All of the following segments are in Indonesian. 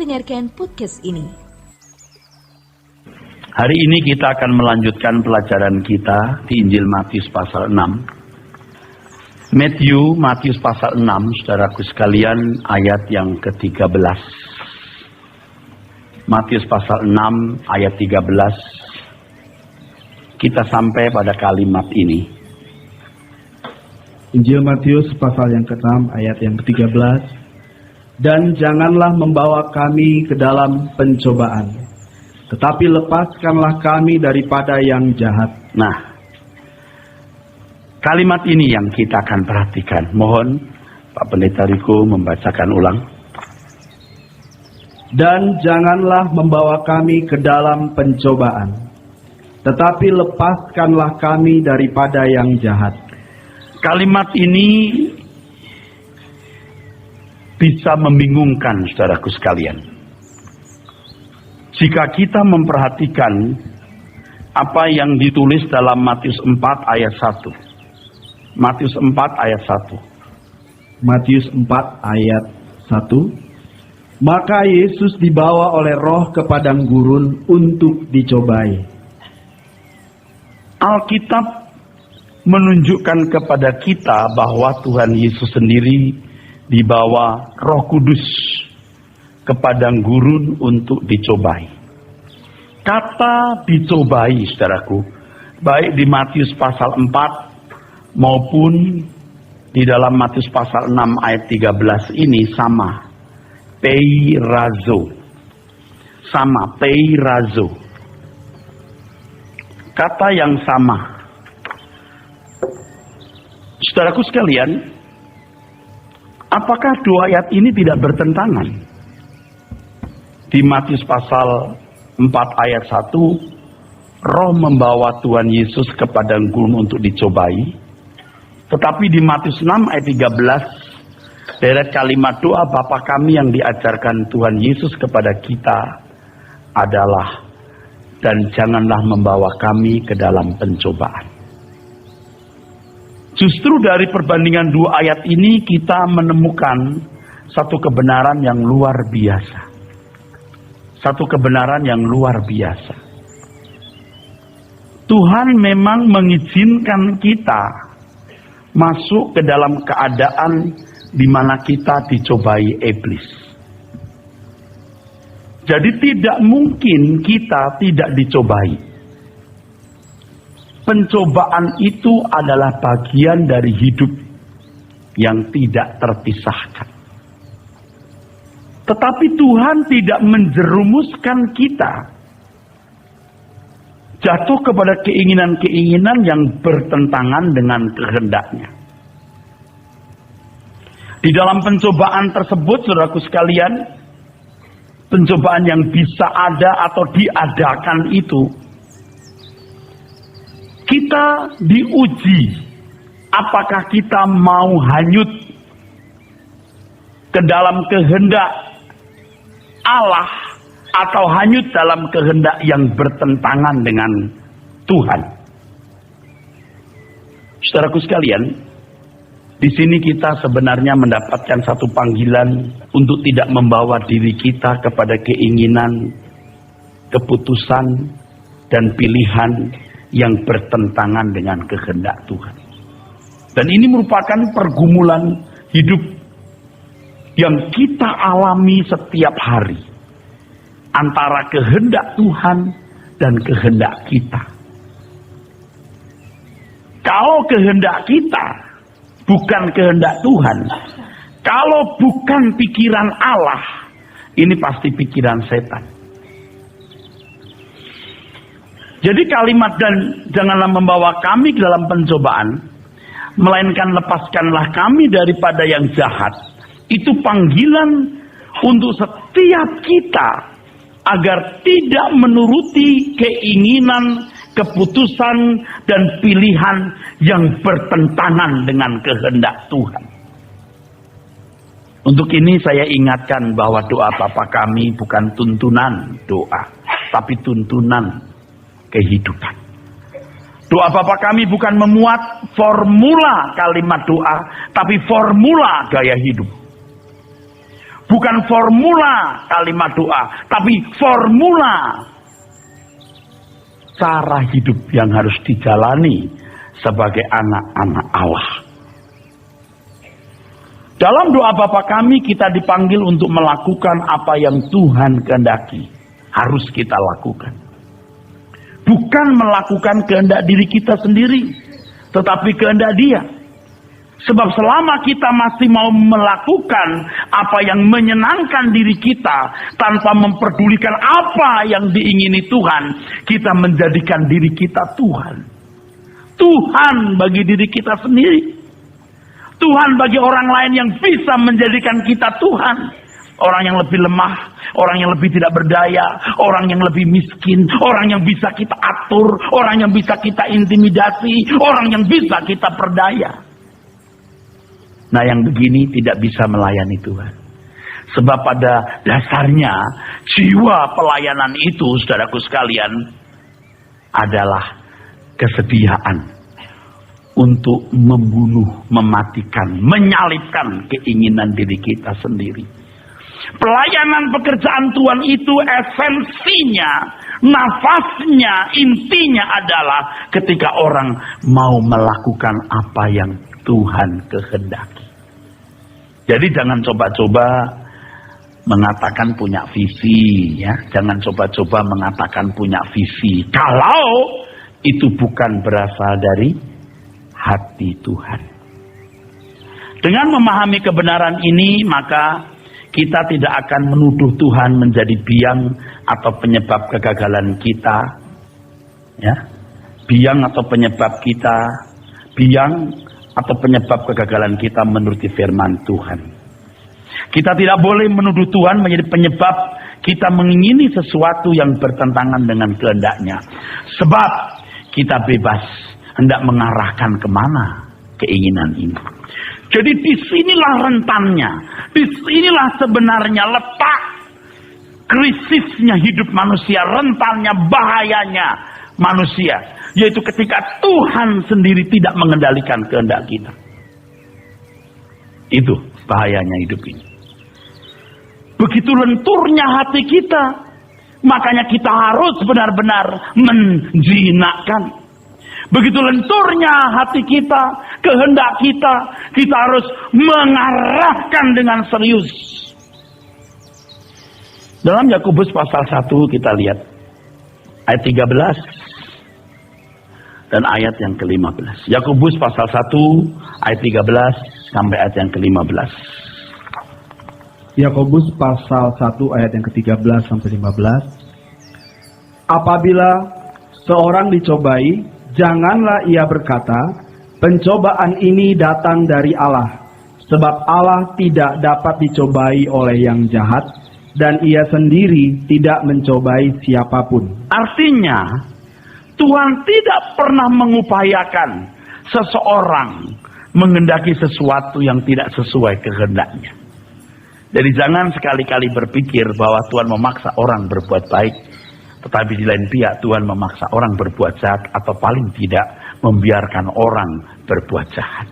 mendengarkan podcast ini. Hari ini kita akan melanjutkan pelajaran kita di Injil Matius pasal 6. Matius pasal 6, saudaraku sekalian, ayat yang ke-13. Matius pasal 6, ayat 13. Kita sampai pada kalimat ini. Injil Matius pasal yang ke-6 ayat yang ke-13. Dan janganlah membawa kami ke dalam pencobaan, tetapi lepaskanlah kami daripada yang jahat. Nah, kalimat ini yang kita akan perhatikan. Mohon Pak Pendeta Riko membacakan ulang. Dan janganlah membawa kami ke dalam pencobaan, tetapi lepaskanlah kami daripada yang jahat. Kalimat ini bisa membingungkan saudaraku sekalian. Jika kita memperhatikan apa yang ditulis dalam Matius 4 ayat 1. Matius 4 ayat 1. Matius 4 ayat 1. Maka Yesus dibawa oleh Roh ke padang gurun untuk dicobai. Alkitab menunjukkan kepada kita bahwa Tuhan Yesus sendiri dibawa Roh Kudus ke padang gurun untuk dicobai. Kata dicobai, saudaraku, baik di Matius pasal 4 maupun di dalam Matius pasal 6 ayat 13 ini sama. Peirazo. Sama, peirazo. Kata yang sama. Saudaraku sekalian, apakah dua ayat ini tidak bertentangan? Di Matius pasal 4 ayat 1, Roh membawa Tuhan Yesus ke padang gurun untuk dicobai. Tetapi di Matius 6 ayat 13, deret kalimat doa Bapa kami yang diajarkan Tuhan Yesus kepada kita adalah, dan janganlah membawa kami ke dalam pencobaan. Justru dari perbandingan dua ayat ini kita menemukan satu kebenaran yang luar biasa. Satu kebenaran yang luar biasa. Tuhan memang mengizinkan kita masuk ke dalam keadaan di mana kita dicobai iblis. Jadi tidak mungkin kita tidak dicobai. Pencobaan itu adalah bagian dari hidup yang tidak terpisahkan. Tetapi Tuhan tidak menjerumuskan kita jatuh kepada keinginan-keinginan yang bertentangan dengan kehendaknya. Di dalam pencobaan tersebut, saudaraku sekalian, pencobaan yang bisa ada atau diadakan itu, kita diuji apakah kita mau hanyut ke dalam kehendak Allah atau hanyut dalam kehendak yang bertentangan dengan Tuhan. Saudaraku sekalian, di sini kita sebenarnya mendapatkan satu panggilan untuk tidak membawa diri kita kepada keinginan, keputusan, dan pilihan yang bertentangan dengan kehendak Tuhan. Dan ini merupakan pergumulan hidup yang kita alami setiap hari antara kehendak Tuhan dan kehendak kita. Kalau kehendak kita bukan kehendak Tuhan, kalau bukan pikiran Allah, ini pasti pikiran setan. Jadi kalimat dan janganlah membawa kami ke dalam pencobaan, melainkan lepaskanlah kami daripada yang jahat. Itu panggilan untuk setiap kita agar tidak menuruti keinginan, keputusan, dan pilihan yang bertentangan dengan kehendak Tuhan. Untuk ini saya ingatkan bahwa doa Bapa kami bukan tuntunan doa, tapi tuntunan kehidupan. Doa Bapa kami bukan memuat formula kalimat doa, tapi formula gaya hidup. Bukan formula kalimat doa, tapi formula cara hidup yang harus dijalani sebagai anak-anak Allah. Dalam doa Bapa kami, kita dipanggil untuk melakukan apa yang Tuhan kehendaki. Harus kita lakukan. Bukan melakukan kehendak diri kita sendiri, tetapi kehendak Dia. Sebab selama kita masih mau melakukan apa yang menyenangkan diri kita tanpa memperdulikan apa yang diingini Tuhan, kita menjadikan diri kita Tuhan. Tuhan bagi diri kita sendiri. Tuhan bagi orang lain yang bisa menjadikan kita Tuhan. Orang yang lebih lemah, orang yang lebih tidak berdaya, orang yang lebih miskin, orang yang bisa kita atur, orang yang bisa kita intimidasi, orang yang bisa kita perdaya. Nah, yang begini tidak bisa melayani Tuhan. Sebab pada dasarnya jiwa pelayanan itu, saudaraku sekalian, adalah kesediaan untuk membunuh, mematikan, menyalibkan keinginan diri kita sendiri. Pelayanan pekerjaan Tuhan itu esensinya, nafasnya, intinya adalah ketika orang mau melakukan apa yang Tuhan kehendaki. Jadi jangan coba-coba mengatakan punya visi, ya. Jangan coba-coba mengatakan punya visi kalau itu bukan berasal dari hati Tuhan. Dengan memahami kebenaran ini, maka kita tidak akan menuduh Tuhan menjadi biang atau penyebab kegagalan kita, ya. Biang atau penyebab kita, biang atau penyebab kegagalan kita menuruti firman Tuhan. Kita tidak boleh menuduh Tuhan menjadi penyebab kita mengingini sesuatu yang bertentangan dengan kehendaknya. Sebab kita bebas hendak mengarahkan kemana keinginan ini. Jadi disinilah rentannya, disinilah sebenarnya letak krisisnya hidup manusia, rentannya, bahayanya manusia. Yaitu ketika Tuhan sendiri tidak mengendalikan kehendak kita. Itu bahayanya hidup ini. Begitu lenturnya hati kita, makanya kita harus benar-benar menjinakkan. Begitu lenturnya hati kita, kehendak kita, kita harus mengarahkan dengan serius. Dalam Yakobus pasal 1 kita lihat ayat 13 dan ayat yang ke-15. Yakobus pasal 1 ayat 13 sampai ayat yang ke-15. Yakobus pasal 1 ayat yang ke-13 sampai 15. Apabila seorang dicobai, janganlah ia berkata, pencobaan ini datang dari Allah. Sebab Allah tidak dapat dicobai oleh yang jahat, dan ia sendiri tidak mencobai siapapun. Artinya, Tuhan tidak pernah mengupayakan seseorang menghendaki sesuatu yang tidak sesuai kehendaknya. Jadi jangan sekali-kali berpikir bahwa Tuhan memaksa orang berbuat baik, tetapi di lain pihak Tuhan memaksa orang berbuat jahat, atau paling tidak membiarkan orang berbuat jahat.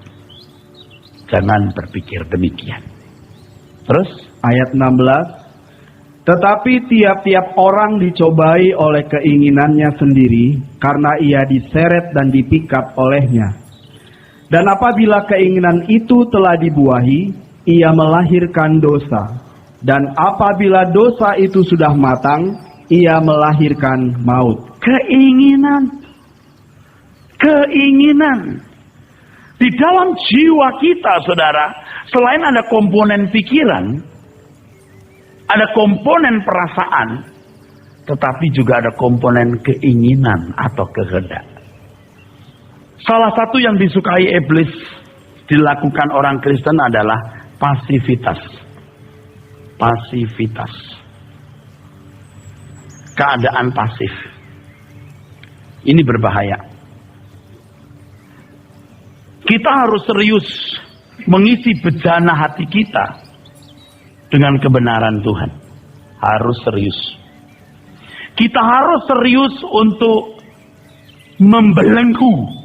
Jangan berpikir demikian. Terus ayat 16. Tetapi tiap-tiap orang dicobai oleh keinginannya sendiri, karena ia diseret dan dipikat olehnya. Dan apabila keinginan itu telah dibuahi, ia melahirkan dosa. Dan apabila dosa itu sudah matang, ia melahirkan maut. Keinginan. Di dalam jiwa kita, saudara, selain ada komponen pikiran, ada komponen perasaan, tetapi juga ada komponen keinginan atau kehendak. Salah satu yang disukai iblis dilakukan orang Kristen adalah pasivitas. Pasivitas. Keadaan pasif. Ini berbahaya. Kita harus serius mengisi bejana hati kita dengan kebenaran Tuhan. Harus serius. Kita harus serius untuk membelenggu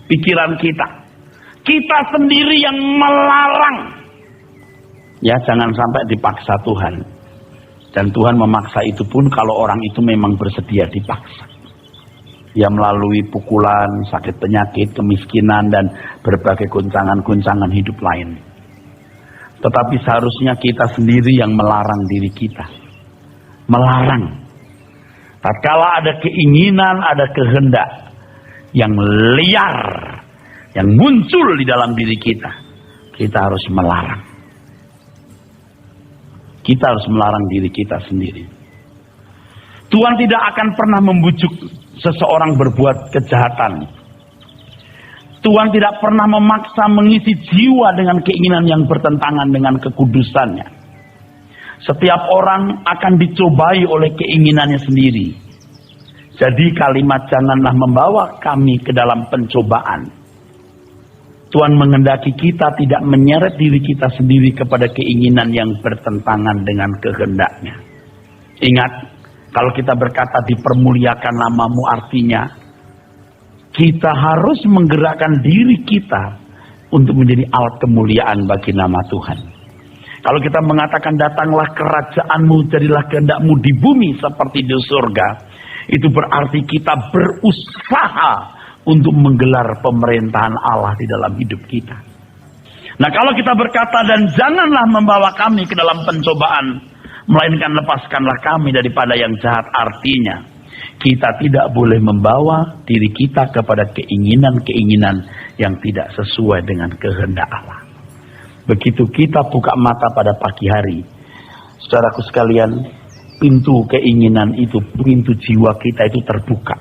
pikiran kita. Kita sendiri yang melarang Ya, jangan sampai dipaksa Tuhan. Dan Tuhan memaksa itu pun kalau orang itu memang bersedia dipaksa. Ya, melalui pukulan, sakit penyakit, kemiskinan, dan berbagai guncangan-guncangan hidup lain. Tetapi seharusnya kita sendiri yang melarang diri kita. Melarang. Tatkala ada keinginan, ada kehendak yang liar, yang muncul di dalam diri kita, kita harus melarang. Kita harus melarang diri kita sendiri. Tuhan tidak akan pernah membujuk seseorang berbuat kejahatan. Tuhan tidak pernah memaksa mengisi jiwa dengan keinginan yang bertentangan dengan kekudusannya. Setiap orang akan dicobai oleh keinginannya sendiri. Jadi kalimat janganlah membawa kami ke dalam pencobaan. Tuhan menghendaki kita tidak menyeret diri kita sendiri kepada keinginan yang bertentangan dengan kehendaknya. Ingat, kalau kita berkata dipermuliakan namamu, artinya kita harus menggerakkan diri kita untuk menjadi alat kemuliaan bagi nama Tuhan. Kalau kita mengatakan datanglah kerajaanmu, jadilah kehendakmu di bumi seperti di surga, itu berarti kita berusaha untuk menggelar pemerintahan Allah di dalam hidup kita. Nah, kalau kita berkata dan janganlah membawa kami ke dalam pencobaan, melainkan lepaskanlah kami daripada yang jahat, artinya kita tidak boleh membawa diri kita kepada keinginan-keinginan yang tidak sesuai dengan kehendak Allah. Begitu kita buka mata pada pagi hari, saudaraku sekalian, pintu keinginan itu, pintu jiwa kita itu terbuka.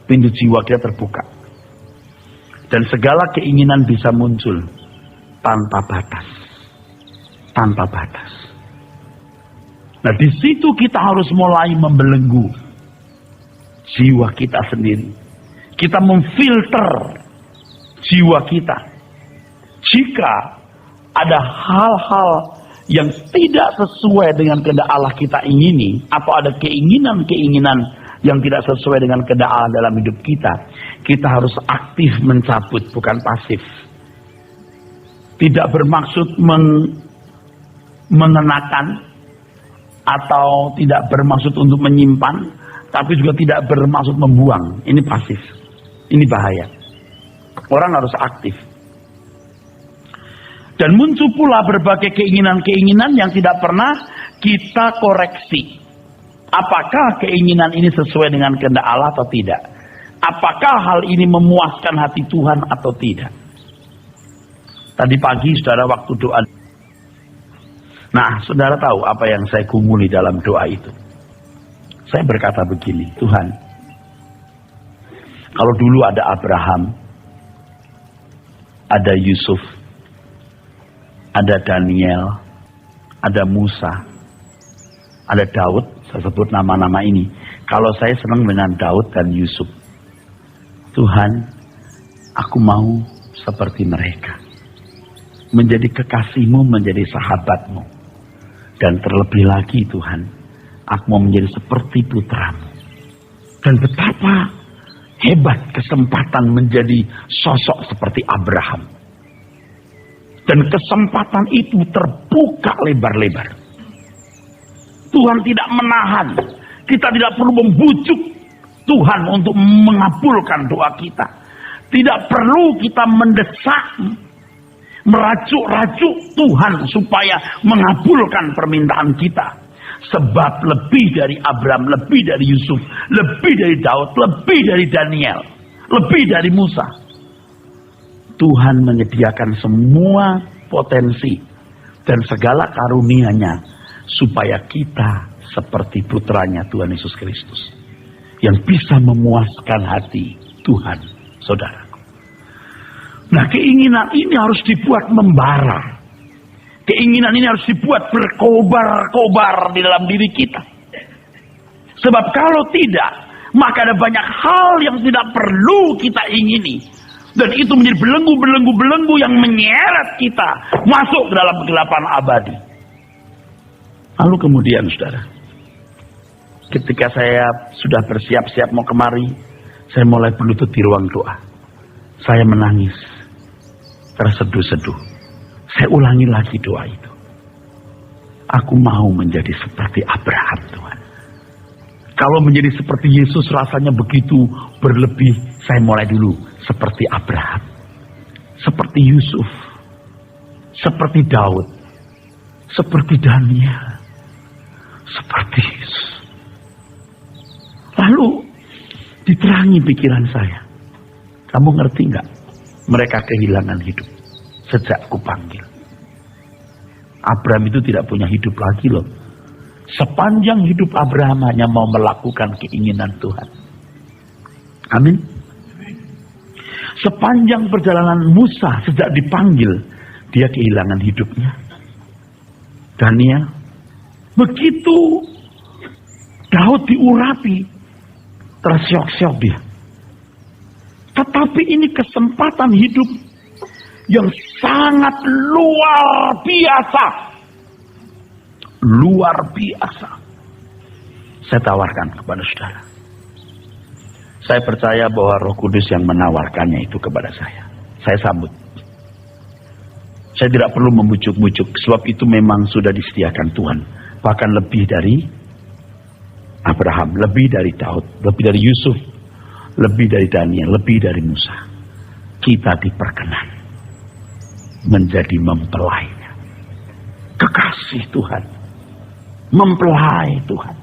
Pintu jiwa kita terbuka. Dan segala keinginan bisa muncul tanpa batas. Tanpa batas. Nah, di situ kita harus mulai membelenggu jiwa kita sendiri. Kita memfilter jiwa kita. Jika ada hal-hal yang tidak sesuai dengan kehendak Allah kita ingini, atau ada keinginan-keinginan yang tidak sesuai dengan kehendak Allah dalam hidup kita, kita harus aktif mencabut, bukan pasif. Tidak bermaksud mengenakan atau tidak bermaksud untuk menyimpan, tapi juga tidak bermaksud membuang. Ini pasif. Ini bahaya. Orang harus aktif. Dan muncul pula berbagai keinginan-keinginan yang tidak pernah kita koreksi. Apakah keinginan ini sesuai dengan kehendak Allah atau tidak? Apakah hal ini memuaskan hati Tuhan atau tidak? Tadi pagi saudara waktu doa. Nah, saudara tahu apa yang saya gumuli dalam doa itu? Saya berkata begini, Tuhan, kalau dulu ada Abraham, ada Yusuf, ada Daniel, ada Musa, ada Daud, saya sebut nama-nama ini. Kalau saya senang dengan Daud dan Yusuf, Tuhan, aku mau seperti mereka. Menjadi kekasihmu, menjadi sahabatmu. Dan terlebih lagi Tuhan, aku mau menjadi seperti putramu. Dan betapa hebat kesempatan menjadi sosok seperti Abraham. Dan kesempatan itu terbuka lebar-lebar. Tuhan tidak menahan. Kita tidak perlu membujuk Tuhan untuk mengabulkan doa kita. Tidak perlu kita mendesak, merajuk-rajuk Tuhan supaya mengabulkan permintaan kita. Sebab lebih dari Abraham, lebih dari Yusuf, lebih dari Daud, lebih dari Daniel, lebih dari Musa, Tuhan menyediakan semua potensi dan segala karunia-Nya supaya kita seperti putranya Tuhan Yesus Kristus yang bisa memuaskan hati Tuhan, saudaraku. Nah, keinginan ini harus dibuat membara. Keinginan ini harus dibuat berkobar-kobar di dalam diri kita. Sebab kalau tidak, maka ada banyak hal yang tidak perlu kita ingini. Dan itu menjadi belenggu-belenggu yang menyeret kita masuk ke dalam kegelapan abadi. Lalu kemudian saudara, ketika saya sudah bersiap-siap mau kemari, saya mulai berlutut di ruang doa. Saya menangis, terseduh-seduh. Saya ulangi lagi doa itu. Aku mau menjadi seperti Abraham, Tuhan. Kalau menjadi seperti Yesus rasanya begitu berlebih. Saya mulai dulu seperti Abraham, seperti Yusuf, seperti Daud, seperti Daniel, seperti Yesus. Lalu diterangi pikiran saya. Kamu ngerti nggak? Mereka kehilangan hidup sejak kupanggil. Abraham itu tidak punya hidup lagi loh. Sepanjang hidup Abraham hanya mau melakukan keinginan Tuhan. Amin. Sepanjang perjalanan Musa sejak dipanggil, dia kehilangan hidupnya. Daniel, begitu Daud diurapi, tersyok-syok dia. Tetapi ini kesempatan hidup yang sangat luar biasa. Luar biasa. Saya tawarkan kepada saudara. Saya percaya bahwa Roh Kudus yang menawarkannya itu kepada saya. Saya sambut. Saya tidak perlu membujuk-bujuk, sebab itu memang sudah disediakan Tuhan. Bahkan lebih dari Abraham, lebih dari Daud, lebih dari Yusuf, lebih dari Daniel, lebih dari Musa. Kita diperkenan menjadi mempelainya. Kekasih Tuhan. Mempelai Tuhan.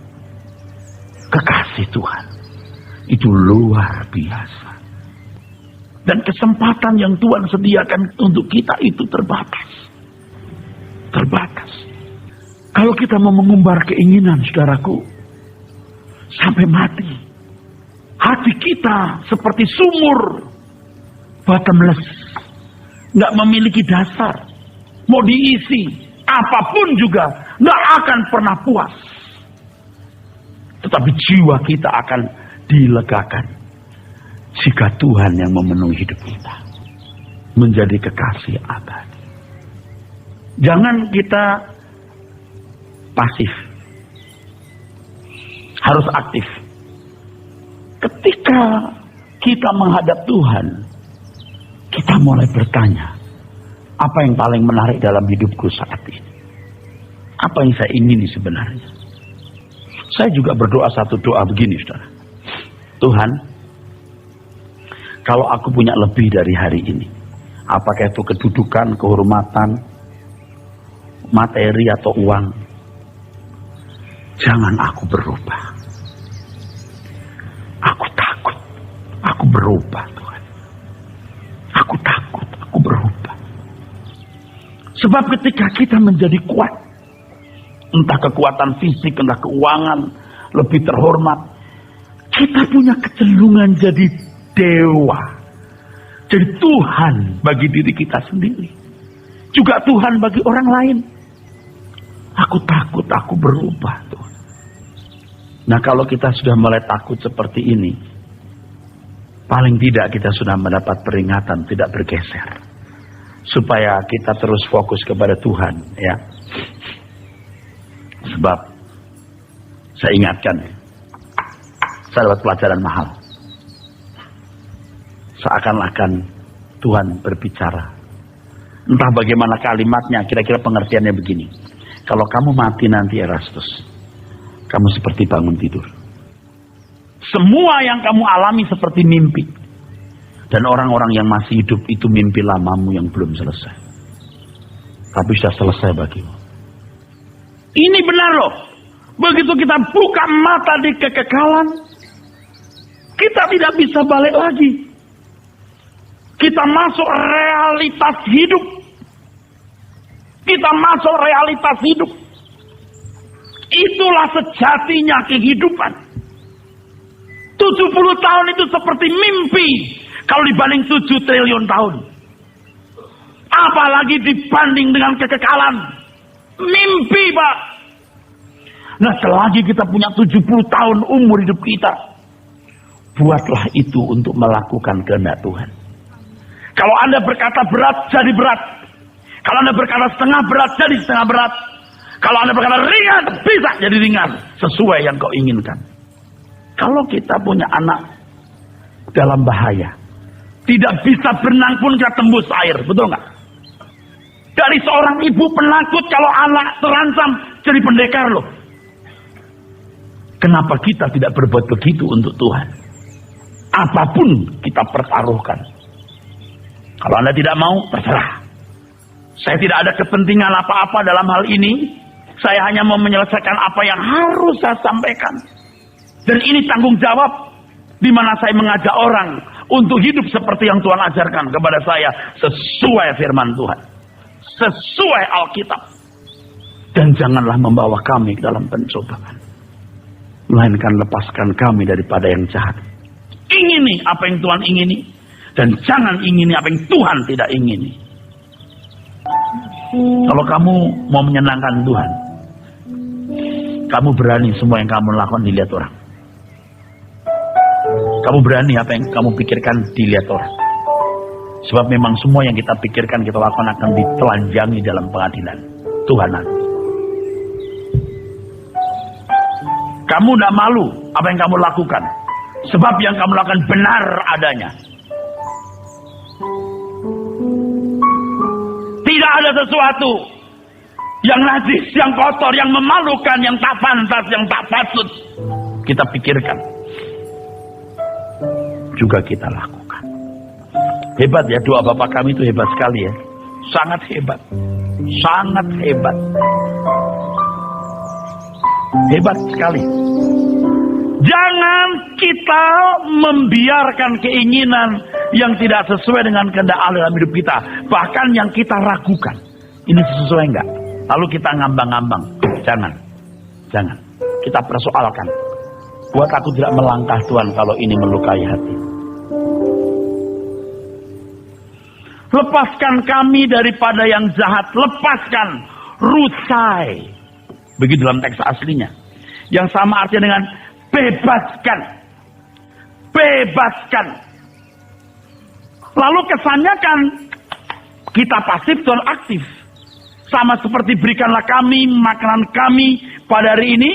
Kekasih Tuhan. Itu luar biasa. Dan kesempatan yang Tuhan sediakan untuk kita itu terbatas. Terbatas. Kalau kita mau mengumbar keinginan, saudaraku, sampai mati, hati kita seperti sumur bottomless, nggak memiliki dasar, mau diisi apapun juga nggak akan pernah puas. Tetapi jiwa kita akan dilegakan jika Tuhan yang memenuhi hidup kita, menjadi kekasih abadi. Jangan kita pasif, harus aktif. Ketika kita menghadap Tuhan, kita mulai bertanya, apa yang paling menarik dalam hidupku saat ini? Apa yang saya ingini sebenarnya? Saya juga berdoa satu doa begini, saudara. Tuhan, kalau aku punya lebih dari hari ini, apakah itu kedudukan, kehormatan, materi atau uang, jangan aku berubah. Aku takut, aku berubah, Tuhan. Aku takut, aku berubah. Sebab ketika kita menjadi kuat, entah kekuatan fisik, entah keuangan, lebih terhormat, kita punya kecenderungan jadi dewa, jadi Tuhan bagi diri kita sendiri, juga Tuhan bagi orang lain. Aku takut, aku berubah, Tuhan. Nah, kalau kita sudah mulai takut seperti ini, paling tidak kita sudah mendapat peringatan tidak bergeser, supaya kita terus fokus kepada Tuhan, ya. Sebab saya ingatkan, saya dapat pelajaran mahal. Seakan-akan Tuhan berbicara. Entah bagaimana kalimatnya, kira-kira pengertiannya begini. Kalau kamu mati nanti, Erastus, kamu seperti bangun tidur. Semua yang kamu alami seperti mimpi. Dan orang-orang yang masih hidup itu mimpi lamamu yang belum selesai. Tapi sudah selesai bagimu. Ini benar loh. Begitu kita buka mata di kekekalan, kita tidak bisa balik lagi. Kita masuk realitas hidup. Kita masuk realitas hidup. Itulah sejatinya kehidupan. 70 tahun itu seperti mimpi kalau dibanding 7 triliun tahun. Apalagi dibanding dengan kekekalan. Mimpi, Pak. Nah, selagi kita punya 70 tahun umur hidup kita, buatlah itu untuk melakukan kehendak Tuhan. Kalau Anda berkata berat, jadi berat. Kalau Anda berkata setengah berat, jadi setengah berat. Kalau Anda berkata ringan, bisa jadi ringan. Sesuai yang kau inginkan. Kalau kita punya anak dalam bahaya, tidak bisa berenang pun kita tembus air, betul nggak? Dari seorang ibu penakut kalau anak terancam jadi pendekar loh. Kenapa kita tidak berbuat begitu untuk Tuhan? Apapun kita pertaruhkan. Kalau Anda tidak mau, terserah. Saya tidak ada kepentingan apa-apa dalam hal ini. Saya hanya mau menyelesaikan apa yang harus saya sampaikan. Dan ini tanggung jawab di mana saya mengajak orang untuk hidup seperti yang Tuhan ajarkan kepada saya sesuai firman Tuhan. Sesuai Alkitab. Dan janganlah membawa kami ke dalam pencobaan, melainkan lepaskan kami daripada yang jahat. Ingini apa yang Tuhan ingini, dan jangan ingini apa yang Tuhan tidak ingini. Kalau kamu mau menyenangkan Tuhan, kamu berani semua yang kamu lakukan dilihat orang. Kamu berani apa yang kamu pikirkan dilihat orang. Sebab memang semua yang kita pikirkan, kita lakukan akan ditelanjangi dalam pengadilan Tuhan nanti. Kamu tidak malu apa yang kamu lakukan, sebab yang kamu lakukan benar adanya. Tidak ada sesuatu yang najis, yang kotor, yang memalukan, yang tak pantas, yang tak patut kita pikirkan, juga kita lakukan. Hebat ya, doa Bapak kami itu hebat sekali ya. Sangat hebat. Sangat hebat. Hebat sekali. Jangan kita membiarkan keinginan yang tidak sesuai dengan kehendak Allah dalam hidup kita. Bahkan yang kita ragukan, ini sesuai enggak? Lalu kita ngambang-ngambang. Jangan. Jangan. Kita persoalkan. Buat aku tidak melangkah Tuhan kalau ini melukai hati. Lepaskan kami daripada yang jahat. Lepaskan. Rusai. Begitu dalam teks aslinya. Yang sama artinya dengan bebaskan. Bebaskan. Lalu kesannya kan kita pasif, Tuhan aktif. Sama seperti berikanlah kami makanan kami pada hari ini.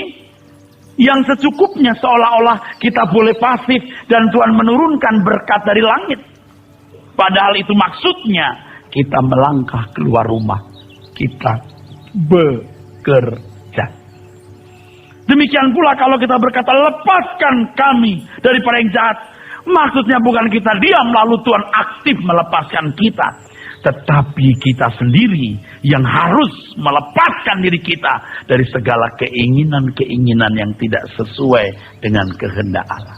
Yang secukupnya, seolah-olah kita boleh pasif dan Tuhan menurunkan berkat dari langit. Padahal itu maksudnya kita melangkah keluar rumah. Kita bekerja. Demikian pula kalau kita berkata lepaskan kami daripada yang jahat. Maksudnya bukan kita diam lalu Tuhan aktif melepaskan kita. Tetapi kita sendiri yang harus melepaskan diri kita dari segala keinginan-keinginan yang tidak sesuai dengan kehendak Allah.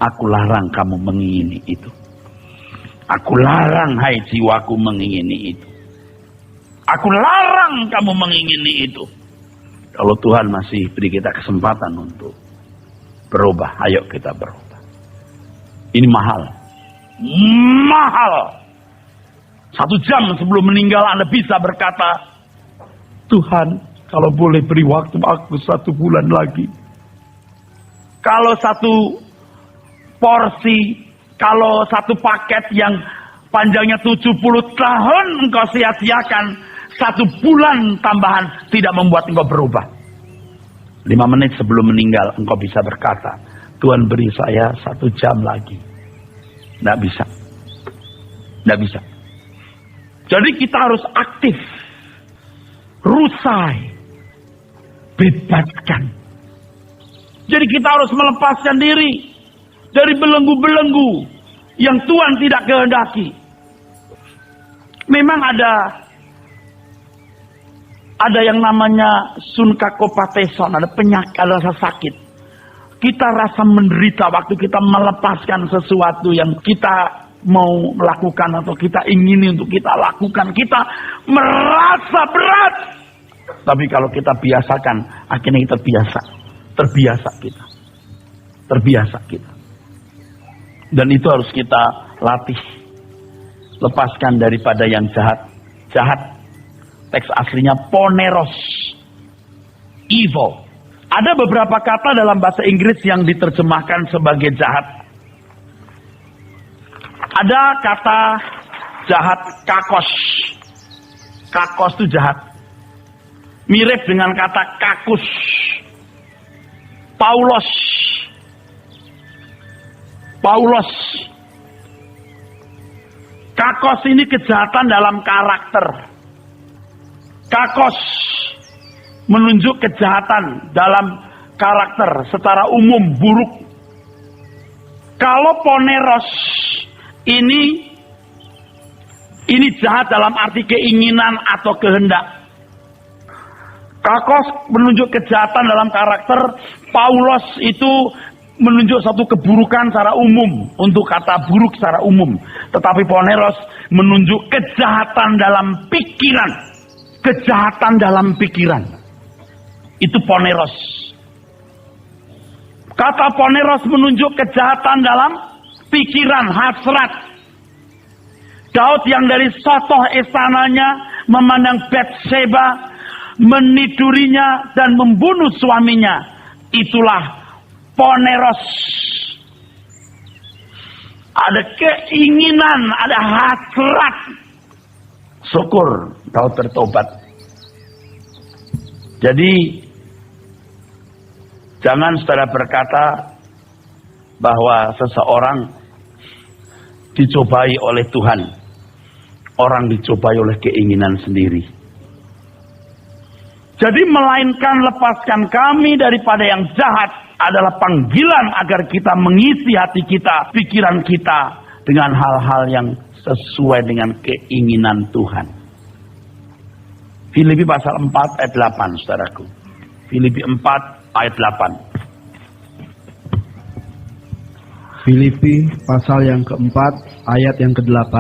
Aku larang kamu mengingini itu. Aku larang hai jiwaku mengingini itu. Aku larang kamu mengingini itu. Kalau Tuhan masih beri kita kesempatan untuk berubah, ayo kita berubah. Ini mahal. Mahal. 1 jam sebelum meninggal Anda bisa berkata, Tuhan, kalau boleh beri waktu aku 1 bulan lagi. Kalau 1 porsi, kalau 1 paket yang panjangnya 70 tahun engkau sia-siakan, 1 bulan tambahan tidak membuat engkau berubah. 5 menit sebelum meninggal engkau bisa berkata, Tuhan beri saya 1 jam lagi. Tidak bisa. Tidak bisa. Jadi kita harus aktif. Rusai. Bebaskan. Jadi kita harus melepaskan diri dari belenggu-belenggu yang Tuhan tidak kehendaki. Memang ada yang namanya sunkakopateson, ada penyakit, ada rasa sakit. Kita rasa menderita waktu kita melepaskan sesuatu yang kita mau melakukan atau kita ingini untuk kita lakukan. Kita merasa berat. Tapi kalau kita biasakan, akhirnya kita terbiasa kita. Terbiasa kita. Dan itu harus kita latih. Lepaskan daripada yang jahat. Jahat. Teks aslinya poneros. Evil. Ada beberapa kata dalam bahasa Inggris yang diterjemahkan sebagai jahat. Ada kata jahat kakos. Kakos itu jahat. Mirip dengan kata kakus. Paulos. Kakos ini kejahatan dalam karakter. Kakos menunjuk kejahatan dalam karakter secara umum buruk. Kalau poneros ini jahat dalam arti keinginan atau kehendak. Kakos menunjuk kejahatan dalam karakter. Paulos itu menunjuk satu keburukan secara umum, untuk kata buruk secara umum. Tetapi poneros menunjuk kejahatan dalam pikiran. Kejahatan dalam pikiran. Itu poneros. Kata poneros menunjuk kejahatan dalam pikiran, hasrat. Daud yang dari sotoh istananya memandang Batseba, menidurinya dan membunuh suaminya. Itulah poneros. Ada keinginan, ada hasrat. Syukur Daud bertobat. Jadi jangan saudara berkata bahwa seseorang dicobai oleh Tuhan. Orang dicobai oleh keinginan sendiri. Jadi melainkan lepaskan kami daripada yang jahat adalah panggilan agar kita mengisi hati kita, pikiran kita dengan hal-hal yang sesuai dengan keinginan Tuhan. Filipi pasal 4 ayat 8, saudaraku. Filipi 4 ayat 8. Filipi pasal yang keempat ayat yang ke-8.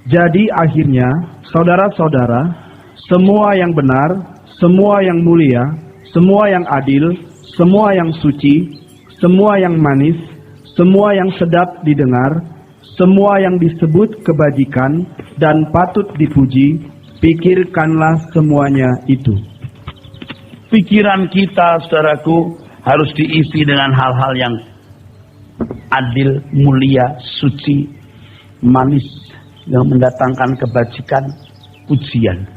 Jadi akhirnya saudara-saudara, semua yang benar, semua yang mulia, semua yang adil, semua yang suci, semua yang manis, semua yang sedap didengar, semua yang disebut kebajikan dan patut dipuji, pikirkanlah semuanya itu. Pikiran kita, saudaraku, harus diisi dengan hal-hal yang adil, mulia, suci, manis, yang mendatangkan kebajikan, pujian.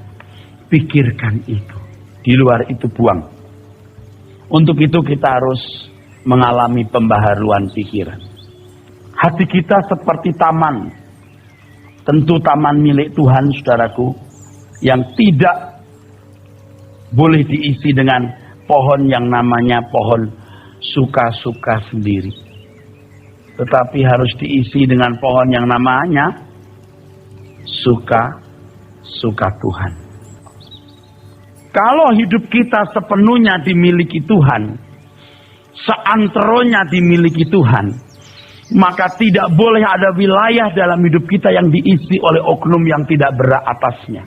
Pikirkan itu. Di luar itu buang. Untuk itu kita harus mengalami pembaharuan pikiran. Hati kita seperti taman. Tentu taman milik Tuhan, saudaraku, yang tidak boleh diisi dengan pohon yang namanya pohon suka-suka sendiri. Tetapi harus diisi dengan pohon yang namanya suka-suka Tuhan. Kalau hidup kita sepenuhnya dimiliki Tuhan, seanteronya dimiliki Tuhan, maka tidak boleh ada wilayah dalam hidup kita yang diisi oleh oknum yang tidak berhak atasnya.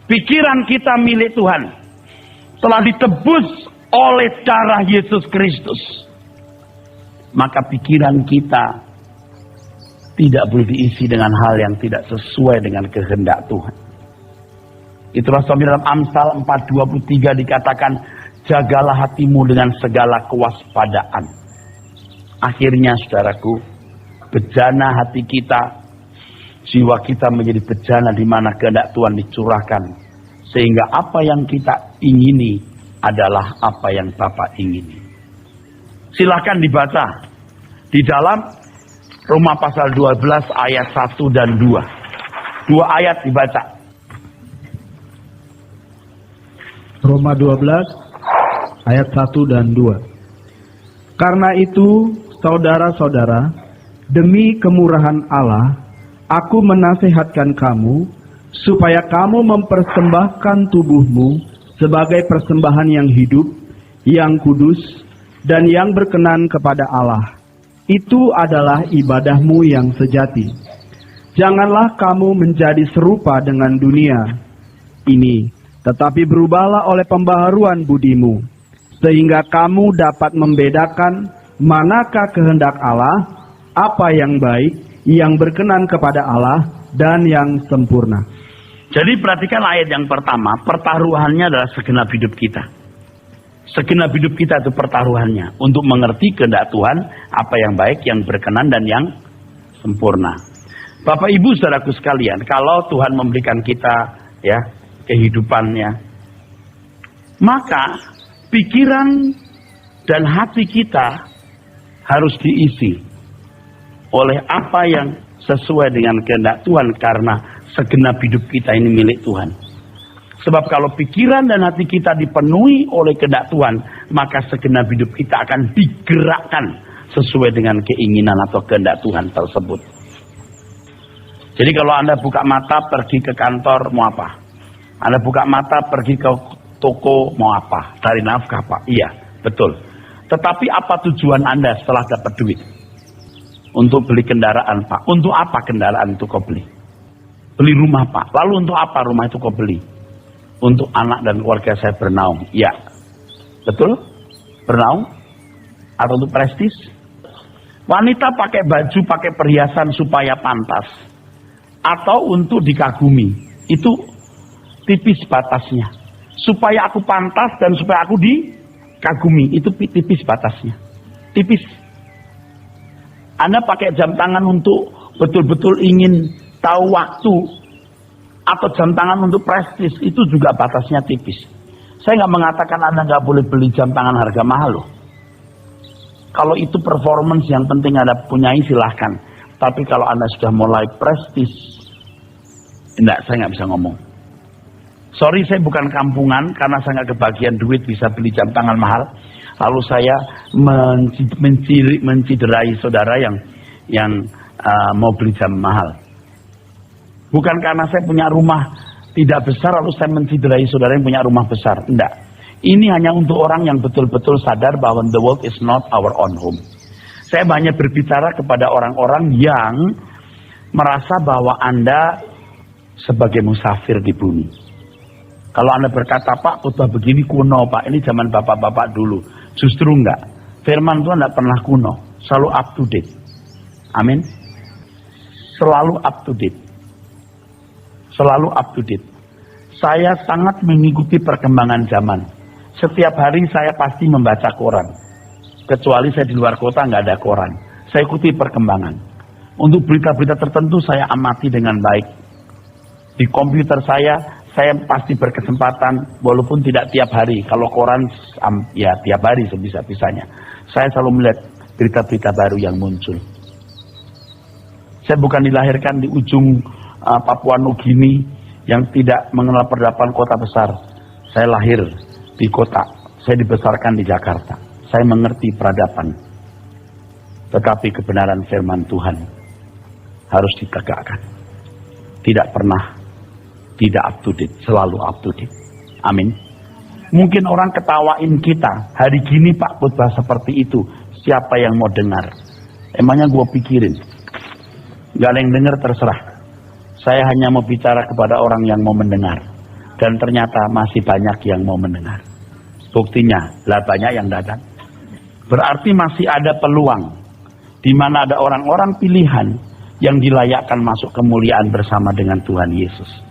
Pikiran kita milik Tuhan, telah ditebus oleh darah Yesus Kristus. Maka pikiran kita tidak boleh diisi dengan hal yang tidak sesuai dengan kehendak Tuhan. Itulah sebab dalam Amsal 4:23 dikatakan, jagalah hatimu dengan segala kewaspadaan. Akhirnya, saudaraku, bejana hati kita, jiwa kita menjadi bejana di mana kehendak Tuhan dicurahkan. Sehingga apa yang kita ingini adalah apa yang Bapa ingini. Silahkan dibaca di dalam Roma pasal 12 ayat 1 dan 2. 2 ayat dibaca. Roma 12 ayat 1 dan 2. Karena itu, saudara-saudara, demi kemurahan Allah, aku menasihatkan kamu supaya kamu mempersembahkan tubuhmu sebagai persembahan yang hidup, yang kudus, dan yang berkenan kepada Allah. Itu adalah ibadahmu yang sejati. Janganlah kamu menjadi serupa dengan dunia ini, tetapi berubahlah oleh pembaharuan budimu, sehingga kamu dapat membedakan manakah kehendak Allah, apa yang baik, yang berkenan kepada Allah, dan yang sempurna. Jadi perhatikan ayat yang pertama, pertaruhannya adalah segenap hidup kita. Segenap hidup kita itu pertaruhannya untuk mengerti kehendak Tuhan, apa yang baik, yang berkenan, dan yang sempurna. Bapak Ibu saudaraku sekalian, kalau Tuhan memberikan kita kehidupannya, maka pikiran dan hati kita harus diisi oleh apa yang sesuai dengan kehendak Tuhan, karena segenap hidup kita ini milik Tuhan. Sebab kalau pikiran dan hati kita dipenuhi oleh kehendak Tuhan, maka segenap hidup kita akan digerakkan sesuai dengan keinginan atau kehendak Tuhan tersebut. Jadi kalau Anda buka mata pergi ke kantor mau apa? Anda buka mata pergi ke toko mau apa? Cari nafkah, Pak. Iya, betul. Tetapi apa tujuan Anda setelah dapat duit? Untuk beli kendaraan, Pak. Untuk apa kendaraan itu kau beli? Beli rumah, Pak. Lalu untuk apa rumah itu kau beli? Untuk anak dan keluarga saya bernaung. Ya, betul? Bernaung? Atau untuk prestis? Wanita pakai baju, pakai perhiasan supaya pantas. Atau untuk dikagumi. Itu tipis batasnya. Supaya aku pantas dan supaya aku dikagumi. Itu tipis batasnya. Tipis. Anda pakai jam tangan untuk betul-betul ingin tahu waktu, atau jam tangan untuk prestis, itu juga batasnya tipis. Saya nggak mengatakan Anda nggak boleh beli jam tangan harga mahal loh. Kalau itu performance yang penting Anda punyai, silahkan. Tapi kalau Anda sudah mulai prestis, enggak, saya nggak bisa ngomong. Sorry, saya bukan kampungan, karena saya nggak kebagian duit bisa beli jam tangan mahal. Lalu saya menciderai saudara yang mau beli jam mahal. Bukan karena saya punya rumah tidak besar lalu saya menciderai saudara yang punya rumah besar. Enggak. Ini hanya untuk orang yang betul-betul sadar bahwa the world is not our own home. Saya banyak berbicara kepada orang-orang yang merasa bahwa Anda sebagai musafir di bumi. Kalau Anda berkata, Pak, khotbah begini kuno, Pak. Ini zaman bapak-bapak dulu. Justru enggak. Firman Tuhan enggak pernah kuno. Selalu up to date. Amin. Selalu up to date. Selalu up to date. Saya sangat mengikuti perkembangan zaman. Setiap hari saya pasti membaca koran. Kecuali saya di luar kota nggak ada koran. Saya ikuti perkembangan. Untuk berita-berita tertentu saya amati dengan baik. Di komputer saya pasti berkesempatan, walaupun tidak tiap hari. Kalau koran, ya tiap hari sebisa-bisanya. Saya selalu melihat berita-berita baru yang muncul. Saya bukan dilahirkan di ujung Papua Nugini yang tidak mengenal peradaban kota besar. Saya lahir di kota. Saya dibesarkan di Jakarta. Saya mengerti peradaban. Tetapi kebenaran firman Tuhan harus ditegakkan. Tidak pernah tidak up to date, selalu up to date. Amin. Mungkin orang ketawain kita, hari gini Pak khotbah seperti itu, siapa yang mau dengar? Emangnya gue pikirin? Gak ada yang dengar, terserah. Saya hanya mau bicara kepada orang yang mau mendengar. Dan ternyata masih banyak yang mau mendengar. Buktinya, lah banyak yang datang. Berarti masih ada peluang, di mana ada orang-orang pilihan yang dilayakkan masuk kemuliaan bersama dengan Tuhan Yesus.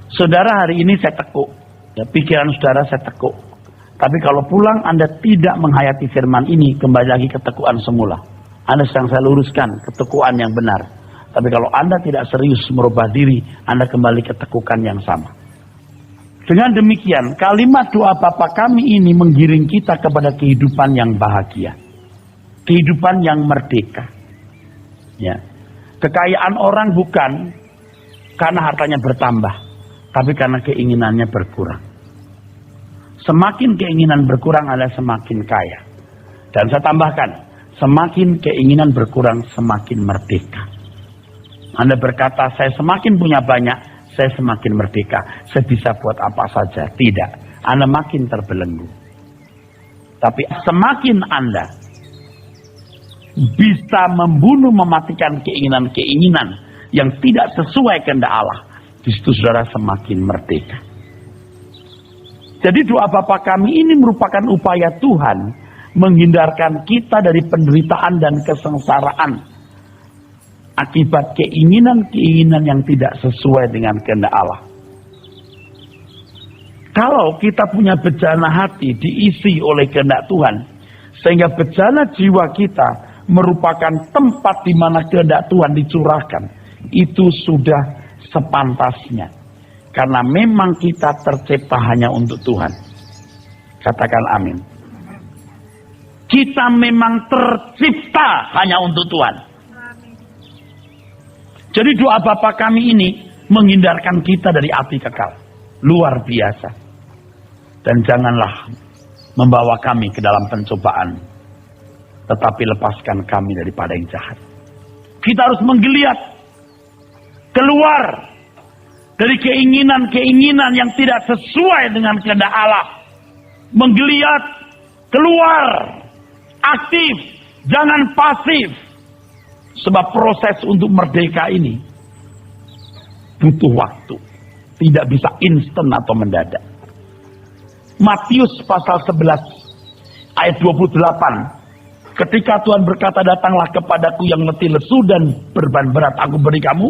Saudara, hari ini saya tekuk. Ya, pikiran saudara saya tekuk. Tapi kalau pulang Anda tidak menghayati firman ini, kembali lagi ketekuan semula. Anda sedang saya luruskan, ketekuan yang benar. Tapi kalau Anda tidak serius merubah diri, Anda kembali ketekukan yang sama. Dengan demikian, kalimat doa Bapa kami ini menggiring kita kepada kehidupan yang bahagia. Kehidupan yang merdeka. Ya. Kekayaan orang bukan karena hartanya bertambah, tapi karena keinginannya berkurang. Semakin keinginan berkurang, Anda semakin kaya. Dan saya tambahkan, semakin keinginan berkurang, semakin merdeka. Anda berkata, saya semakin punya banyak, saya semakin merdeka. Saya bisa buat apa saja. Tidak. Anda makin terbelenggu. Tapi semakin Anda bisa membunuh, mematikan keinginan-keinginan yang tidak sesuai kehendak Allah, di situ saudara semakin merdeka. Jadi doa Bapa kami ini merupakan upaya Tuhan menghindarkan kita dari penderitaan dan kesengsaraan akibat keinginan-keinginan yang tidak sesuai dengan kehendak Allah. Kalau kita punya bejana hati diisi oleh kehendak Tuhan, sehingga bejana jiwa kita merupakan tempat di mana kehendak Tuhan dicurahkan, itu sudah sepantasnya. Karena memang kita tercipta hanya untuk Tuhan. Katakan amin. Kita memang tercipta hanya untuk Tuhan. Jadi doa Bapa kami ini menghindarkan kita dari api kekal. Luar biasa. Dan janganlah membawa kami ke dalam pencobaan, tetapi lepaskan kami daripada yang jahat. Kita harus menggeliat keluar dari keinginan-keinginan yang tidak sesuai dengan kehendak Allah. Menggeliat keluar, aktif, jangan pasif. Sebab proses untuk merdeka ini butuh waktu, tidak bisa instan atau mendadak. Matius pasal 11 ayat 28. Ketika Tuhan berkata, datanglah kepadaku yang letih lesu dan beban berat, aku beri kamu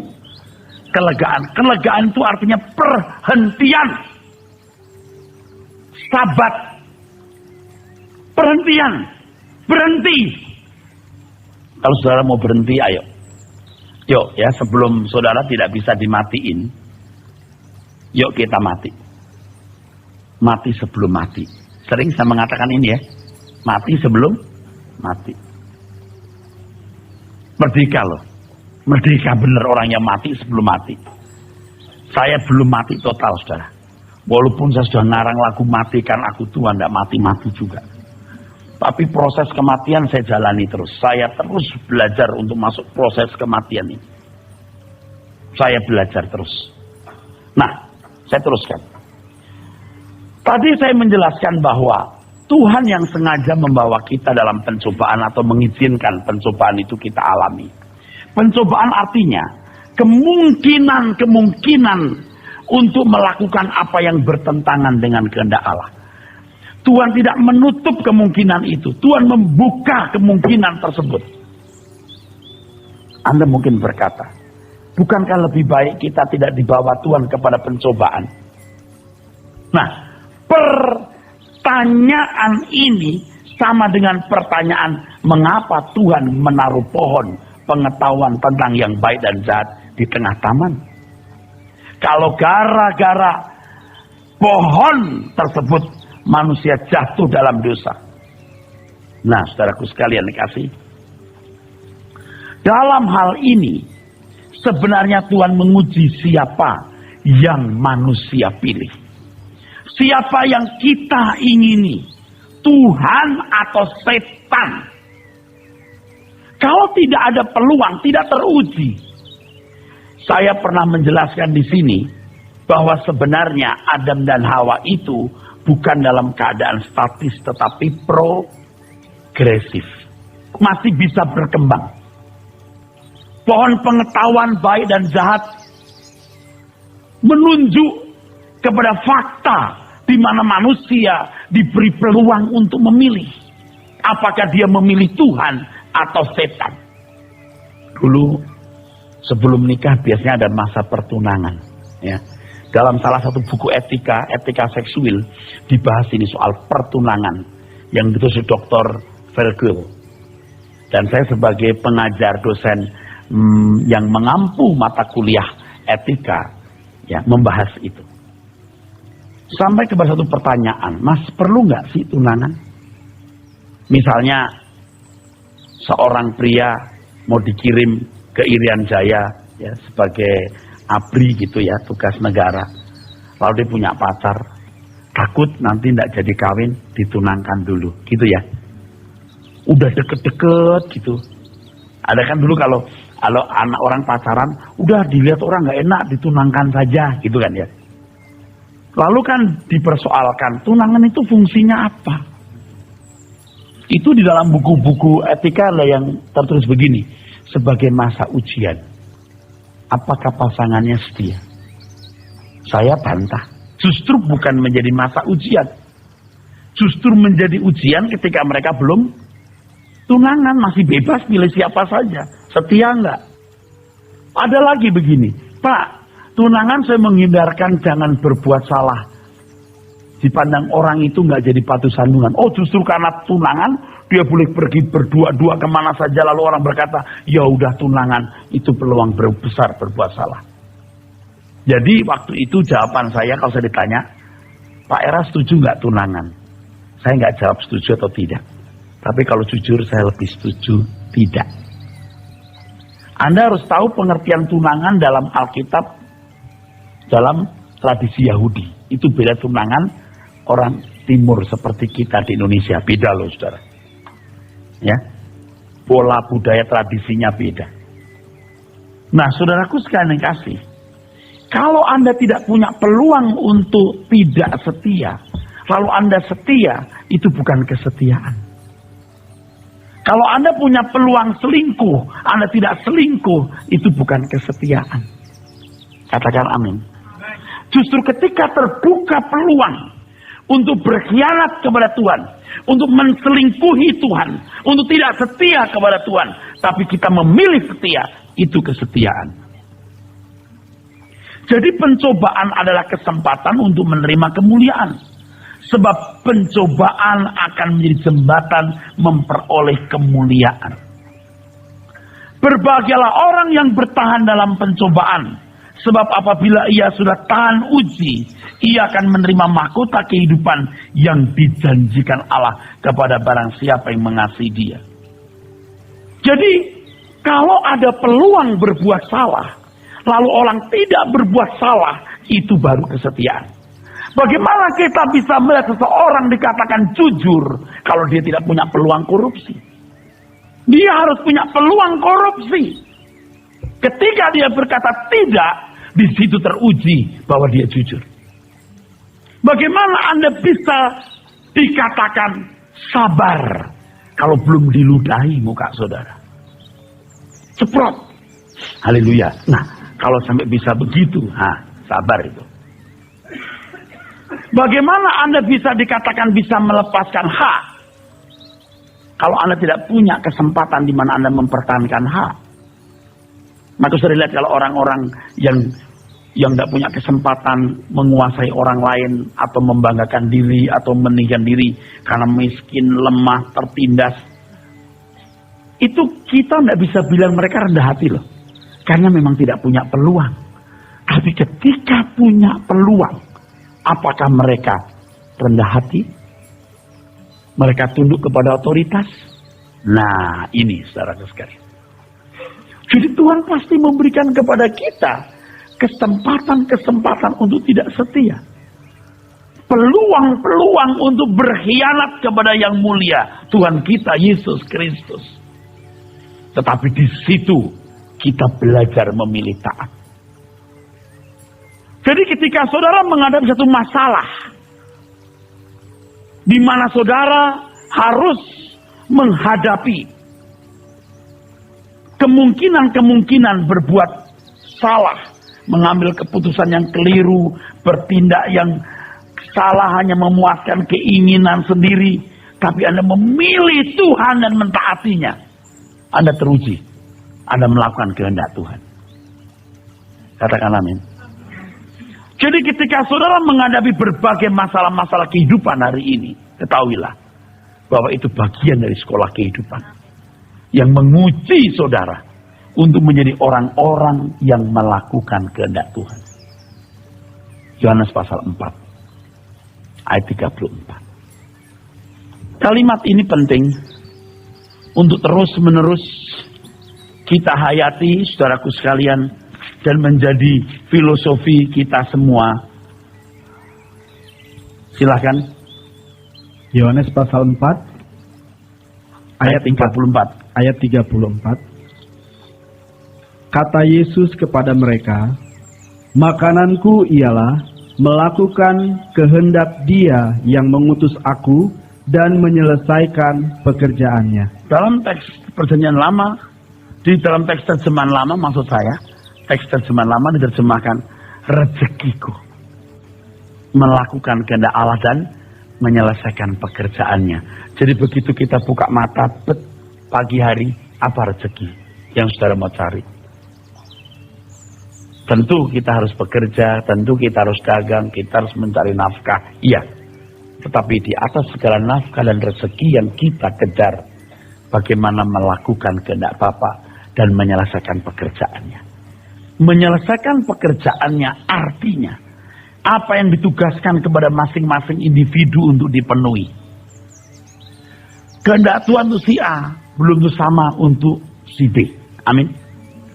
kelegaan. Kelegaan itu artinya perhentian. Sabat. Perhentian. Berhenti. Kalau saudara mau berhenti, ayo. Yuk ya, sebelum saudara tidak bisa dimatiin, yuk kita mati. Mati sebelum mati. Sering saya mengatakan ini ya. Mati sebelum mati. Merdeka loh. Merdeka bener orang yang mati sebelum mati. Saya belum mati total, saudara. Walaupun saya sudah ngarang lagu matikan aku Tuhan, tidak mati-mati juga. Tapi proses kematian saya jalani terus. Saya terus belajar untuk masuk proses kematian ini. Saya belajar terus. Nah, saya teruskan. Tadi saya menjelaskan bahwa Tuhan yang sengaja membawa kita dalam pencobaan atau mengizinkan pencobaan itu kita alami. Pencobaan artinya kemungkinan untuk melakukan apa yang bertentangan dengan kehendak Allah. Tuhan tidak menutup kemungkinan itu. Tuhan membuka kemungkinan tersebut. Anda mungkin berkata, bukankah lebih baik kita tidak dibawa Tuhan kepada pencobaan? Nah, pertanyaan ini sama dengan pertanyaan mengapa Tuhan menaruh pohon pengetahuan tentang yang baik dan jahat di tengah taman. Kalau gara-gara pohon tersebut manusia jatuh dalam dosa. Nah, saudaraku sekalian dikasih, dalam hal ini sebenarnya Tuhan menguji siapa yang manusia pilih. Siapa yang kita ingini, Tuhan atau setan. Kalau tidak ada peluang, tidak teruji. Saya pernah menjelaskan di sini bahwa sebenarnya Adam dan Hawa itu bukan dalam keadaan statis tetapi progresif. Masih bisa berkembang. Pohon pengetahuan baik dan jahat menunjuk kepada fakta di mana manusia diberi peluang untuk memilih. Apakah dia memilih Tuhan atau setan. Dulu sebelum nikah biasanya ada masa pertunangan. Ya. Dalam salah satu buku etika seksual dibahas ini soal pertunangan yang ditulis Dr. Vergel. Dan saya sebagai pengajar dosen yang mengampu mata kuliah etika ya membahas itu. Sampai kepada satu pertanyaan, Mas, perlu nggak sih tunangan? Misalnya seorang pria mau dikirim ke Irian Jaya ya sebagai ABRI gitu ya, tugas negara. Lalu dia punya pacar, takut nanti tidak jadi kawin, ditunangkan dulu, gitu ya. Udah deket-deket gitu. Ada kan dulu kalau anak orang pacaran, udah dilihat orang nggak enak, ditunangkan saja, gitu kan ya. Lalu kan dipersoalkan, tunangan itu fungsinya apa? Itu di dalam buku-buku etika lah yang tertulis begini, sebagai masa ujian. Apakah pasangannya setia? Saya bantah. Justru bukan menjadi masa ujian. Justru menjadi ujian ketika mereka belum tunangan, masih bebas pilih siapa saja. Setia enggak? Ada lagi begini, Pak, tunangan saya menghindarkan jangan berbuat salah. Dipandang orang itu enggak jadi patu sandungan. Oh, justru karena tunangan dia boleh pergi berdua-dua kemana saja, lalu orang berkata, ya udah tunangan, itu peluang besar berbuat salah. Jadi waktu itu jawaban saya kalau saya ditanya, Pak Era setuju nggak tunangan? Saya nggak jawab setuju atau tidak. Tapi kalau jujur saya lebih setuju tidak. Anda harus tahu pengertian tunangan dalam Alkitab, dalam tradisi Yahudi. Itu beda tunangan orang Timur seperti kita di Indonesia. Beda loh saudara. Ya, pola budaya tradisinya beda. Nah saudaraku sekalian yang kasih, kalau Anda tidak punya peluang untuk tidak setia, lalu Anda setia, itu bukan kesetiaan. Kalau Anda punya peluang selingkuh, Anda tidak selingkuh, itu bukan kesetiaan. Katakan amin. Justru ketika terbuka peluang untuk berkhianat kepada Tuhan, untuk menselingkuhi Tuhan, untuk tidak setia kepada Tuhan, tapi kita memilih setia, itu kesetiaan. Jadi pencobaan adalah kesempatan untuk menerima kemuliaan. Sebab pencobaan akan menjadi jembatan memperoleh kemuliaan. Berbahagialah orang yang bertahan dalam pencobaan. Sebab apabila ia sudah tahan uji, ia akan menerima mahkota kehidupan yang dijanjikan Allah kepada barang siapa yang mengasihi dia. Jadi, kalau ada peluang berbuat salah, lalu orang tidak berbuat salah, itu baru kesetiaan. Bagaimana kita bisa melihat seseorang dikatakan jujur kalau dia tidak punya peluang korupsi? Dia harus punya peluang korupsi. Ketika dia berkata tidak, di situ teruji bahwa dia jujur. Bagaimana Anda bisa dikatakan sabar kalau belum diludahi muka saudara? Ceprot. Haleluya. Nah, kalau sampai bisa begitu, sabar itu. Bagaimana Anda bisa dikatakan bisa melepaskan hak kalau Anda tidak punya kesempatan di mana Anda mempertahankan hak? Maka sudah lihat kalau orang-orang yang tidak punya kesempatan menguasai orang lain atau membanggakan diri atau meninggikan diri karena miskin, lemah, tertindas, itu kita tidak bisa bilang mereka rendah hati loh, karena memang tidak punya peluang. Tapi ketika punya peluang, apakah mereka rendah hati? Mereka tunduk kepada otoritas? Nah, ini saudara sekalian. Jadi Tuhan pasti memberikan kepada kita kesempatan-kesempatan untuk tidak setia. Peluang-peluang untuk berkhianat kepada yang mulia, Tuhan kita Yesus Kristus. Tetapi di situ kita belajar memilih taat. Jadi ketika saudara menghadapi satu masalah, di mana saudara harus menghadapi kemungkinan-kemungkinan berbuat salah, mengambil keputusan yang keliru, bertindak yang salah hanya memuaskan keinginan sendiri, tapi Anda memilih Tuhan dan mentaatinya, Anda teruji, Anda melakukan kehendak Tuhan. Katakan amin. Jadi ketika saudara menghadapi berbagai masalah-masalah kehidupan hari ini, ketahuilah bahwa itu bagian dari sekolah kehidupan yang menguji saudara untuk menjadi orang-orang yang melakukan kehendak Tuhan. Yohanes pasal 4 ayat 34. Kalimat ini penting untuk terus-menerus kita hayati, saudaraku sekalian, dan menjadi filosofi kita semua. Silahkan. Yohanes pasal 4 ayat 34. Ayat 34. Kata Yesus kepada mereka, makananku ialah melakukan kehendak Dia yang mengutus aku dan menyelesaikan pekerjaannya. Dalam teks Perjanjian Lama, di dalam teks terjemahan lama maksud saya, teks terjemahan lama diterjemahkan rezekiku, melakukan kehendak Allah dan menyelesaikan pekerjaannya. Jadi begitu kita buka mata pagi hari, apa rezeki yang saudara mau cari? Tentu kita harus bekerja, tentu kita harus dagang, kita harus mencari nafkah, iya. Tetapi di atas segala nafkah dan rezeki yang kita kejar, bagaimana melakukan kehendak Bapa dan menyelesaikan pekerjaannya. Menyelesaikan pekerjaannya artinya apa yang ditugaskan kepada masing-masing individu untuk dipenuhi. Kehendak Tuhan untuk si A belum tentu sama untuk si B. Amin.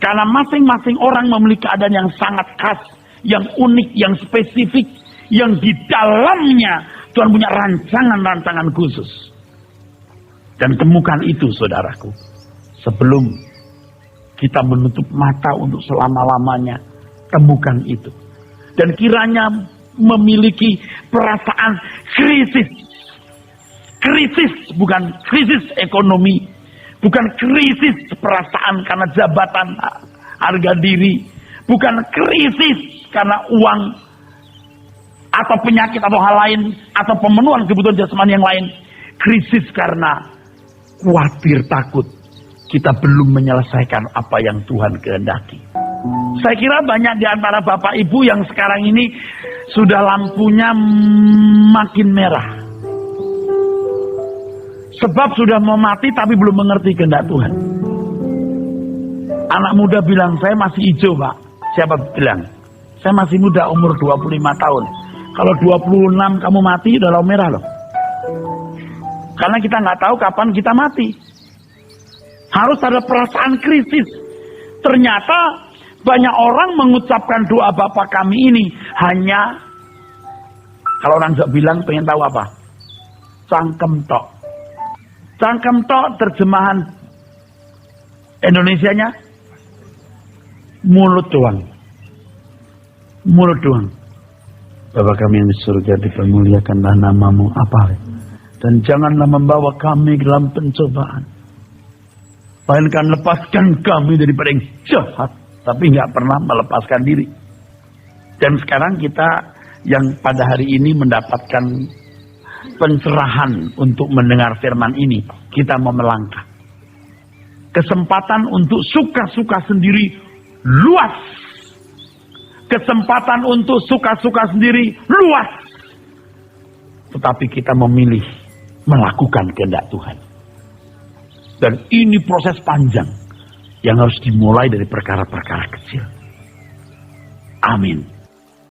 Karena masing-masing orang memiliki keadaan yang sangat khas, yang unik, yang spesifik, yang di dalamnya Tuhan punya rancangan-rancangan khusus. Dan temukan itu, saudaraku, sebelum kita menutup mata untuk selama-lamanya. Temukan itu. Dan kiranya memiliki perasaan krisis. Krisis, bukan krisis ekonomi. Bukan krisis perasaan karena jabatan, harga diri. Bukan krisis karena uang atau penyakit atau hal lain, atau pemenuhan kebutuhan jasmani yang lain. Krisis karena khawatir, takut kita belum menyelesaikan apa yang Tuhan kehendaki. Saya kira banyak di antara bapak ibu yang sekarang ini sudah lampunya makin merah. Sebab sudah mau mati tapi belum mengerti kehendak Tuhan. Anak muda bilang, saya masih hijau pak. Siapa bilang? Saya masih muda, umur 25 tahun. Kalau 26 kamu mati udah lampu merah loh. Karena kita nggak tahu kapan kita mati. Harus ada perasaan krisis. Ternyata banyak orang mengucapkan doa Bapa kami ini hanya, kalau orang Jawa bilang pengen tahu apa? Cangkem tok. Cangkem tok terjemahan Indonesianya mulut doang. Mulut doang. Bapa kami yang di surga, dipermuliakanlah namamu, apa? Dan janganlah membawa kami dalam pencobaan. Melainkan lepaskan kami daripada yang jahat. Tapi nggak pernah melepaskan diri. Dan sekarang kita yang pada hari ini mendapatkan pencerahan untuk mendengar firman ini. Kita mau melangkah. Kesempatan untuk suka-suka sendiri luas. Kesempatan untuk suka-suka sendiri luas. Tetapi kita memilih melakukan kehendak Tuhan. Dan ini proses panjang yang harus dimulai dari perkara-perkara kecil. Amin.